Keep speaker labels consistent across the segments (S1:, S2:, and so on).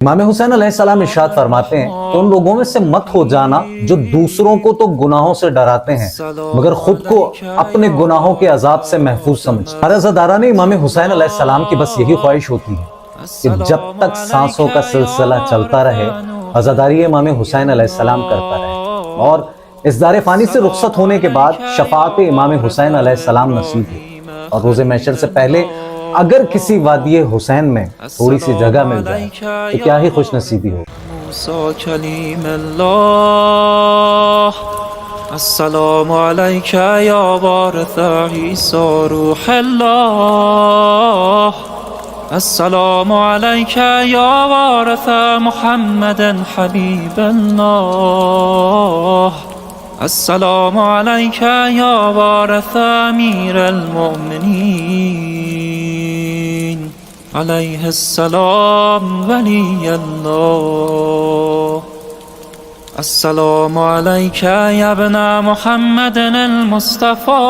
S1: इमाम हुसैन अलैहिस्सलाम इरशाद फरमाते हैं तो उन लोगों में से मत हो जाना जो दूसरों को तो गुनाहों से डराते हैं मगर खुद को अपने गुनाहों के अजाब से महफूज समझते हैं। हर अज़ादाराने इमाम हुसैन अलैहिस्सलाम की बस यही ख्वाहिश होती है कि जब तक सांसों का सिलसिला चलता रहे अज़ादारी इमाम हुसैन अलैहिस्सलाम करता रहे और इस दारे फानी से रुखसत होने के बाद शफाअत इमाम हुसैन अलैहिस्सलाम नसीब हो और रोज़े महशर से पहले अगर किसी वादी हुसैन में थोड़ी सी जगह मिल जाए तो क्या ही खुश नसीबी हो।
S2: अस्सलामु अलैका या वारिस ईसा रूहुल्लाह, अस्सलामु अलैका या वारिस मुहम्मदन हबीबल्लाह, अस्सलामु अलैका या वारिस अमीरुल मुमिनीन अलैहिस्सलाम वलियल्लाह। अस्सलामु अलैका या इब्ना मुहम्मदिन अल-मुस्तफ़ा,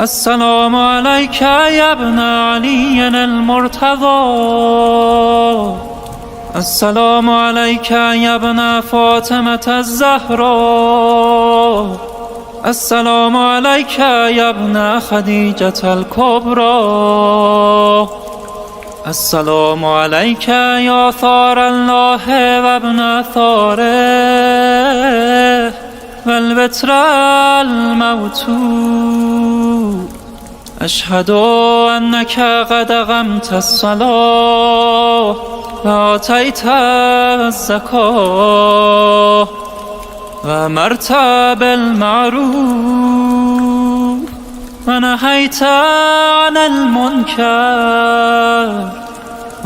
S2: अस्सलामु अलैका या इब्ना अलीय्यिन अल-मुर्तज़ा, अस्सलामु अलैका या इब्ना फ़ातिमत अज़-ज़हरा, अस्सलामु अलैका या इब्ना ख़दीजत अल-कुबरा, अस्सलामु अलैका या सारल्लाह व इब्ना सारिह वल बित्रल मौतूद, अशहदु अन्नका क़द अक़मत अस्सलाह व आतैत अज़्ज़काह व अमरत बिल-मअरूफ व नहैत अनिल मुनकर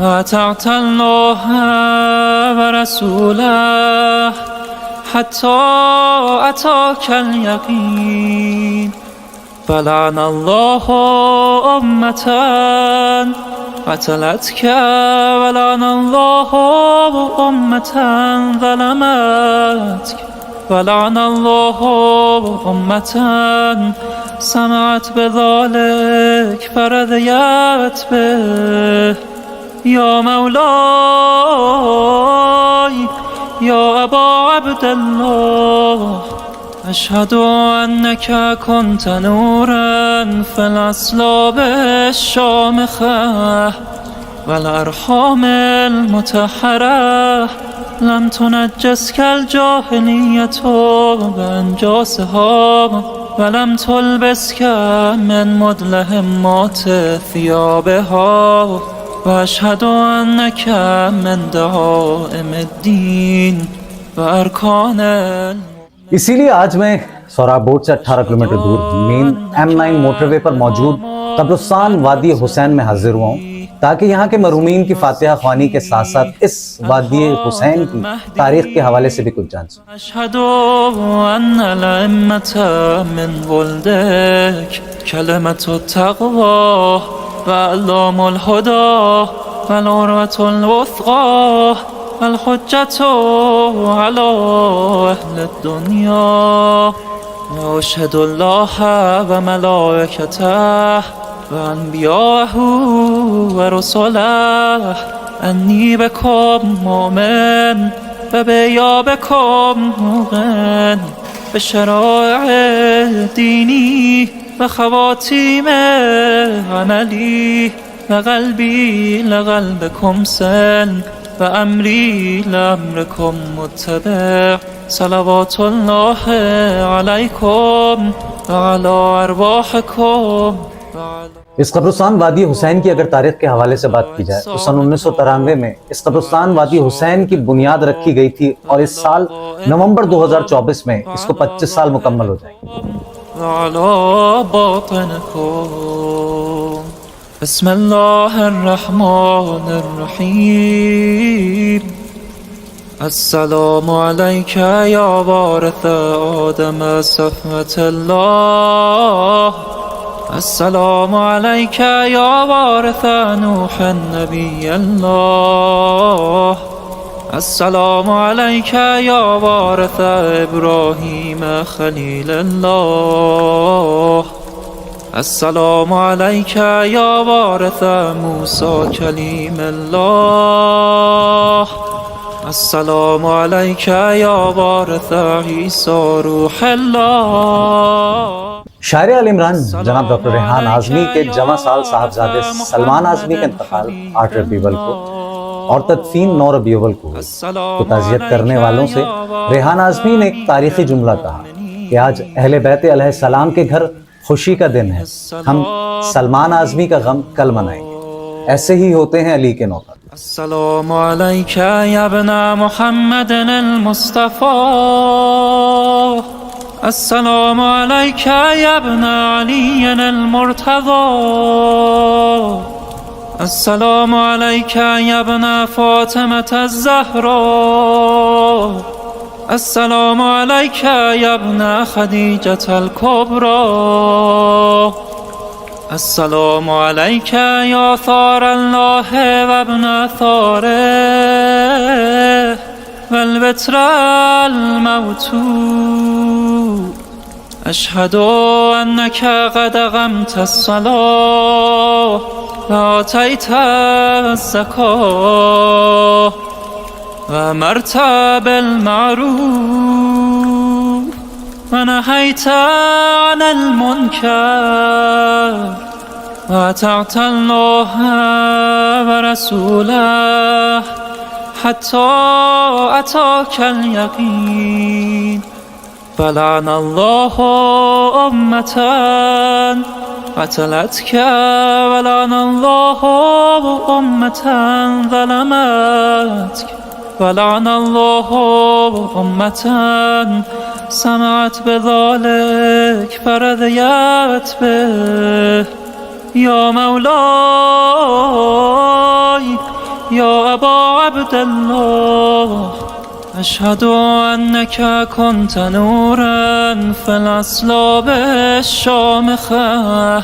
S2: व अतअत अल्लाह व रसूलह हत्ता अताकल यकीन। फलअन अल्लाहु उम्मतन क़तलतका व लअन अल्लाहु उम्मतन ज़लमतका व लअन अल्लाहु उम्मतन समअत बिज़ालिक फरज़ियत बिह। या मौलाई या अबा अब्दल्लाह, अशहदु अन्नका कुन्त नूरन फ़िल अस्लाब अश-शामिख़ह वल अरहामिल मुतहहरह, लम तुनज्जिसका अल-जाहिलिय्यतु बिअनजासिहा व लम तुल्बिसका मिन मुदलहिमाति थियाबिहा व अशहदु अन्नका मिन दआइमिद्दीन व अरकानिल।
S1: इसीलिए आज मैं सोराब बोर्ड से 18 किलोमीटर दूर मेन M9 मोटरवे पर मौजूद कब्रिस्तान वादी हुसैन में हाजिर हुआ हूँ ताकि यहाँ के मरहूमीन की फातिहा ख्वानी के साथ साथ इस वादी हुसैन की तारीख के हवाले से भी कुछ जान सकूं।
S2: अशहदु अन्नल अइम्मत मिन वल्दिक कलिमतुत तक़वा व अल्लामुल हुदा वल उर्वतुल वुस्क़ा वल हुज्जतु अला अहलिद दुनिया व अशहदु अल्लाह व मलाइकतह व अन्बियाहु व रुसुलह अन्नी बिकुम मुमिन व बिकुम मुक़िन बिशराइअ दीनी व ख़वातीम अमली व क़ल्बी लक़ल्बिकुम सल्म व अमरी लअम्रिकुम मुत्तबअ। सलवातुल्लाह अलैकुम व अला अरवाहिकुम।
S1: इस कब्रिस्तान वादी हुसैन की अगर तारीख के हवाले से बात की जाए तो सन 1993 में इस कब्रिस्तान वादी हुसैन की बुनियाद रखी गई थी और इस साल नवंबर 2024 में इसको 25 साल मुकम्मल हो जाएंगे।
S2: बिस्मिल्लाहिर्रहमानिर्रहीम। अस्सलामु अलैका या वारिस आदम सफ़वतल्लाह, अस्सलामु अलैका या वारिस नूह नबियल्लाह, अस्सलामु अलैका या वारिस इब्राहीम खलीलल्लाह, السلام عليك يا وارث موسى كليم الله السلام عليك يا وارث عيسى روح الله।
S1: शायर आल इमरान जनाब डॉक्टर रेहान आज़मी के जमा साल साहबजादे सलमान आज़मी का इंतकाल 8 रबीउल को और तदफीन 9 रबीउल को तो ताज़ियत करने वालों से रेहान आज़मी ने एक तारीखी जुमला कहा कि आज अहले बैत अलैहिस्सलाम के घर खुशी का दिन है, हम सलमान आज़मी का गम कल मनाएंगे। ऐसे ही होते हैं अली के नौकर।
S2: السلام عليك يا ابن محمد المصطفى السلام عليك يا ابن علي المرتضى السلام عليك يا ابن فاطمة الزهراء السلام عليك يا ابن خديجة الكبرى السلام عليك يا ثار الله وابن ثاره والبتر الموتود أشهد أنك قد أقمت الصلاة وآتيت الزكاة وأمرت بالمعروف ونهيت عن المنكر وأطعت الله ورسوله حتى أتاك اليقين فلعن الله أمة قتلتك ولعن الله أمة ظلمتك ولعن الله أمة سمعت بذلك فرضيت به يا مولاي يا أبا عبد الله أشهد أنك كنت نورا في الأصلاب الشامخة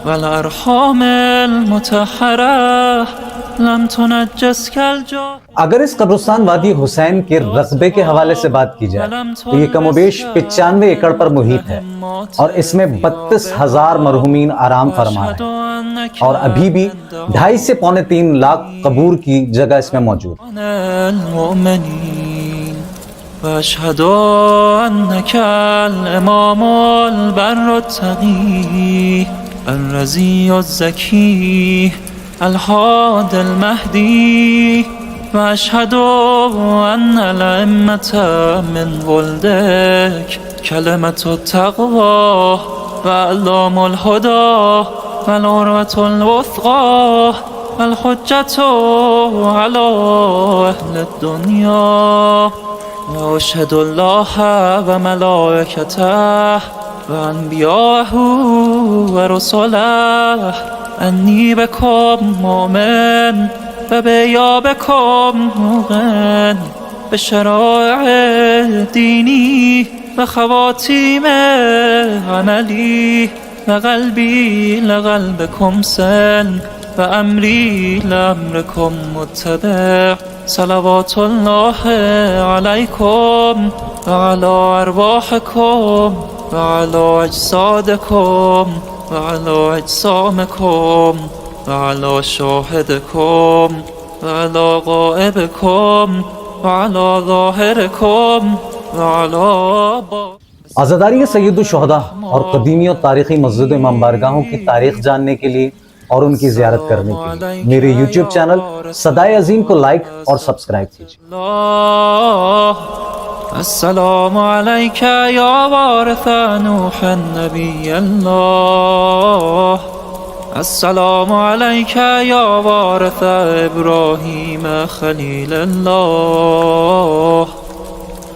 S2: والأرحام المطهرة لم تنجسك الجاه।
S1: अगर इस कब्रिस्तान वादी हुसैन के रकबे के हवाले से बात की जाए तो ये कमोबेश 95 एकड़ पर मुहित है और इसमें 32,000 मरहुमीन आराम फरमा है और अभी भी 2.5 से 3.25 लाख कबूर की जगह इसमें मौजूद है।
S2: وأشهد أنك الإمام البر التقي الرزي الزكي الهادي المهدي وأشهد أن الأئمة من ولدك كلمة التقوى وأعلام الهدى والعروة الوثقى والحجة على أهل الدنيا وأشهد الله وملائكته وأنبياءه ورسله أني بكم مؤمن وبإيابكم موقن بشرائع ديني وخواتيم عملي وقلبي لقلبكم سن وأمري لأمركم متبع صلوات الله عليكم وعلى أرواحكم وعلى أجسادكم وعلى أجسامكم وعلى شاهدكم وعلى غائبكم وعلى ظاهركم وعلى
S1: आज़ादारी सैयदुल शुहदा और कदीमी और तारीखी मस्जिद इमाम बारगाहों की तारीख जानने के लिए और उनकी ज़ियारत करने के लिए मेरे YouTube चैनल सदाए अजीम को लाइक और सब्सक्राइब कीजिए।
S2: السلام عليك يا وارث نوح النبي الله السلام عليك يا وارث إبراهيم خليل الله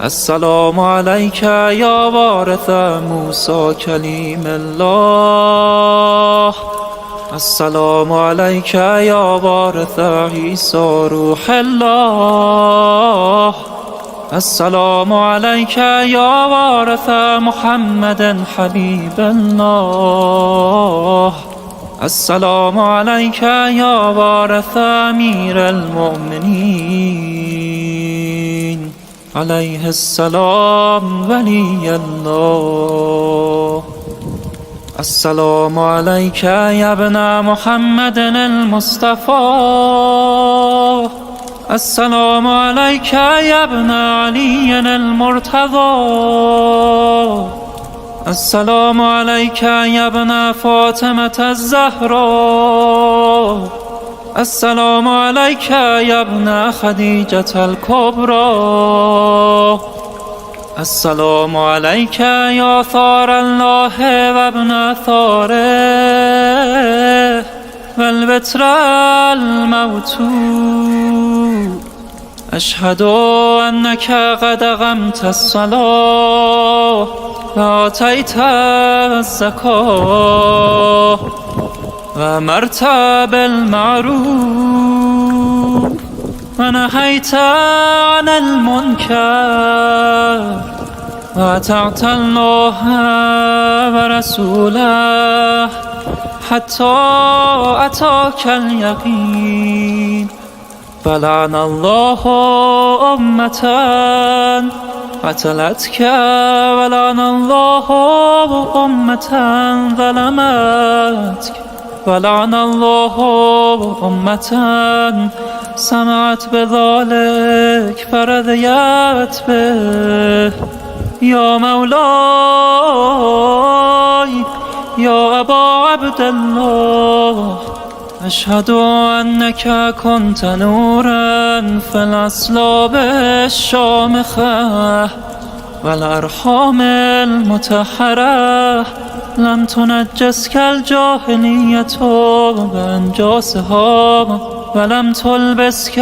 S2: السلام عليك يا وارث موسى كليم الله السلام عليك يا وارث عيسى روح الله السلام عليك يا وارث محمد حبيب الله السلام عليك يا وارث أمير المؤمنين عليه السلام ولي الله السلام عليك يا ابن محمد المصطفى السلام عليك يا ابن علي المرتضى السلام عليك يا ابن فاطمة الزهراء السلام عليك يا ابن خديجة الكبرى السلام عليك يا ثار الله وابن ثاره والبتر الموتود أشهد أنك قد أقمت الصلاة وآتيت الزكاة وأمرت بالمعروف ونهيت عن المنكر وأطعت الله ورسوله حتى أتاك اليقين فلعن الله أمة قتلتك ولعن الله أمة ظلمتك ولعن الله أمة سمعت بذلك فرضيت به يا مولاي يا أبا عبد الله أشهد أنك كنت نورا في الأصلاب الشامخة والأرحام المطهرة لم تنجسك الجاهلية بأنجاسها ولم تلبسك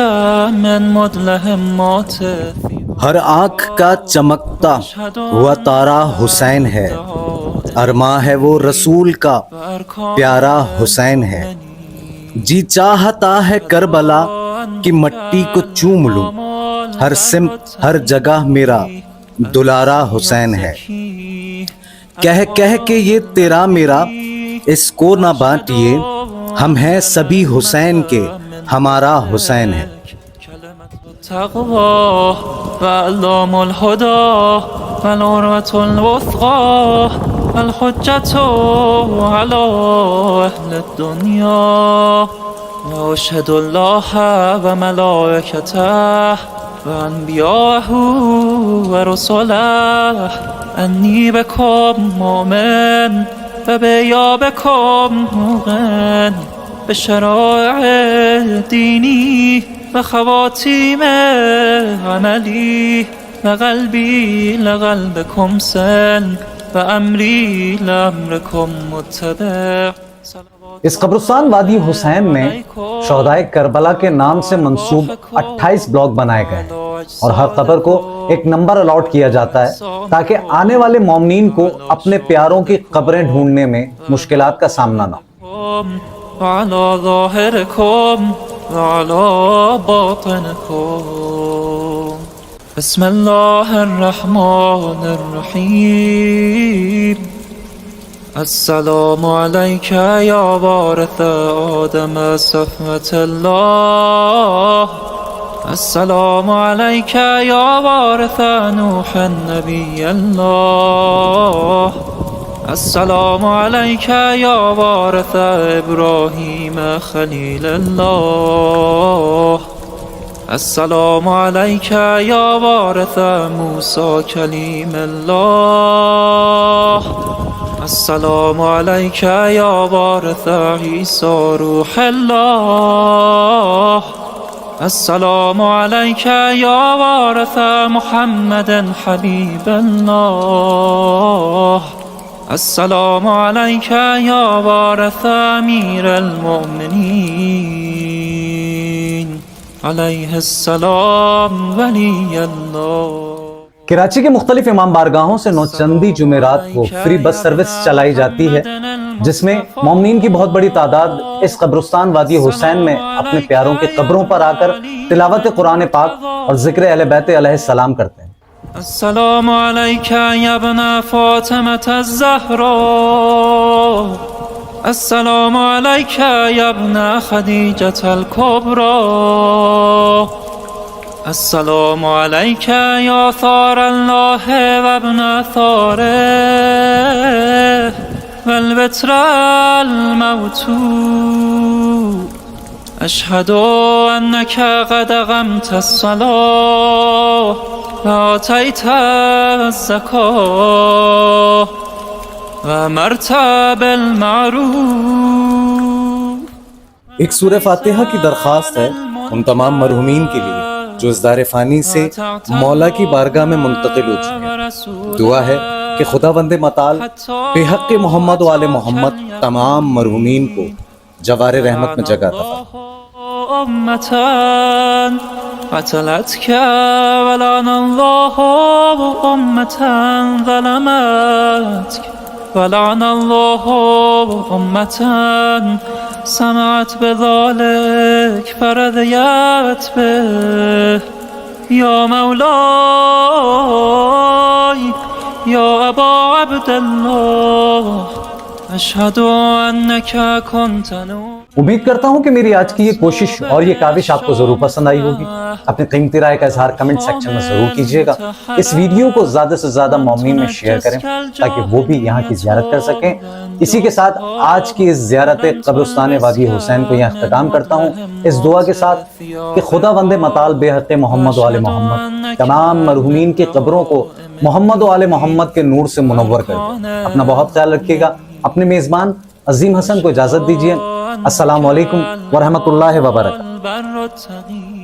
S2: من مدلهمات
S1: हर आँख का चमकता हुआ तारा हुसैन है, अरमा है वो रसूल का प्यारा हुसैन है। जी चाहता है करबला की मट्टी को चूम लूं, हर सिमत हर जगह मेरा दुलारा हुसैन है। कह कह के ये तेरा मेरा इसको ना बांटिए, हम हैं सभी हुसैन के, हमारा हुसैन है।
S2: التقوى وأعلام الهدى والعروة الوثقى والحجة على أهل الدنيا وأشهد الله وملائكته وأنبياءه ورسله أني بكم مؤمن وبإيابكم موقن بشرائع ديني وخواتيم عملي وقلبي لقلبكم سلم وأمري لأمركم متبع।
S1: इस कब्रिस्तान वादी हुसैन में शोहदाए करबला के नाम से मंसूब 28 ब्लॉक बनाए गए और हर कब्र को एक नंबर अलॉट किया जाता है ताकि आने वाले मोमिनीन को अपने प्यारों की कब्रें ढूंढने में मुश्किलात का सामना ना हो।
S2: وعلى ظاهركم وعلى باطنكم بسم الله الرحمن الرحيم السلام عليك يا وارث آدم صفوة الله السلام عليك يا وارث نوح نبي الله السلام عليك يا وارث إبراهيم خليل الله السلام عليك يا وارث موسى كليم الله السلام عليك يا وارث عيسى روح الله السلام عليك يا وارث محمد حبيب الله السلام عليك يا وارث أمير المؤمنين عليه السلام ولي الله।
S1: कराची के मुख्तलिफ इमाम बारगाहों से नौचंदी जुमेरात को फ्री बस सर्विस चलाई जाती है जिसमें मोमिनीन की बहुत बड़ी तादाद इस कब्रिस्तान वादी हुसैन में अपने प्यारों के कब्रों पर आकर तिलावत कुरान पाक और जिक्र अहले बैत अलैहिस्सलाम करते हैं।
S2: السلام عليك يا ابن فاطمة الزهراء السلام عليك يا ابن خديجة الكبرى السلام عليك يا ثار الله وابن ثاره والبتر الموتور أشهد أنك قد أقمت الصلاة وآتيت الزكاة وأمرت بالمعروف.
S3: एक सूरह फातिहा की दरख्वास्त है उन तमाम मरहुमीन के लिए जो इस दार फ़ानी से मौला की बारगाह में मुंतकिल हो चुके हैं। दुआ है कि खुदावंद मताल बेहक़ मोहम्मद व आले मोहम्मद तमाम मरहुमीन को जवार रहमत में जगह अता फरमाए।
S2: أمة قتلتك ولعن الله أمة ظلمتك ولعن الله أمة سمعت بذلك فرضيت به. يا مولاي يا أبا عبد الله أشهد أنك كنت نور.
S1: उम्मीद करता हूं कि मेरी आज की ये कोशिश और ये काविश आपको जरूर पसंद आई होगी। अपनी कीमती राय का इजहार कमेंट सेक्शन में जरूर कीजिएगा। इस वीडियो को ज्यादा से ज्यादा मोमिन में शेयर करें ताकि वो भी यहाँ की जियारत कर सकें। इसी के साथ आज की इस जियारत कब्रिस्तान वादी हुसैन को यहाँ इख्तिताम करता हूँ इस दुआ के साथ कि खुदावंद मताल बेहक़ मोहम्मद व आले मोहम्मद तमाम मरहुमीन की कब्रों को मोहम्मद व आले मोहम्मद के नूर से मुनव्वर कर दे। अपना बहुत ख्याल रखिएगा। अपने मेजबान अजीम हसन को इजाजत दीजिए। अस्सलामु अलैकुम व रहमतुल्लाहि व बरकातहू।